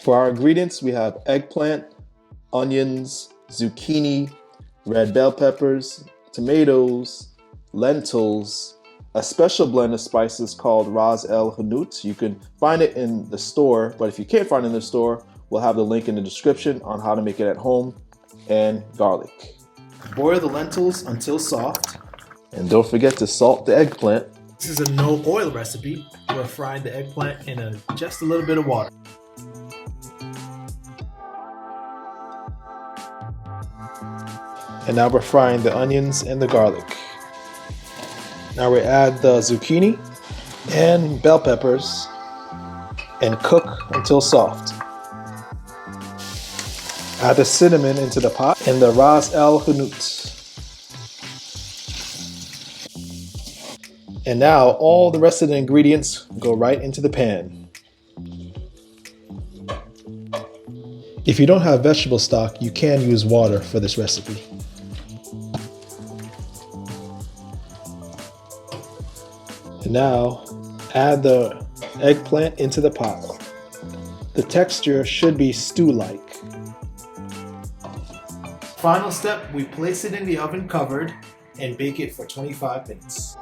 For our ingredients, we have eggplant, onions, zucchini, red bell peppers, tomatoes, lentils, a special blend of spices called Ras El Hanout. You can find it in the store, but if you can't find it in the store, we'll have the link in the description on how to make it at home, and garlic. Boil the lentils until soft. And don't forget to salt the eggplant. This is a no oil recipe. We're frying the eggplant in just a little bit of water. And now we're frying the onions and the garlic. Now we add the zucchini and bell peppers and cook until soft. Add the cinnamon into the pot and the Ras El Hanout. And now all the rest of the ingredients go right into the pan. If you don't have vegetable stock, you can use water for this recipe. And now add the eggplant into the pot. The texture should be stew-like. Final step, we place it in the oven covered and bake it for 25 minutes.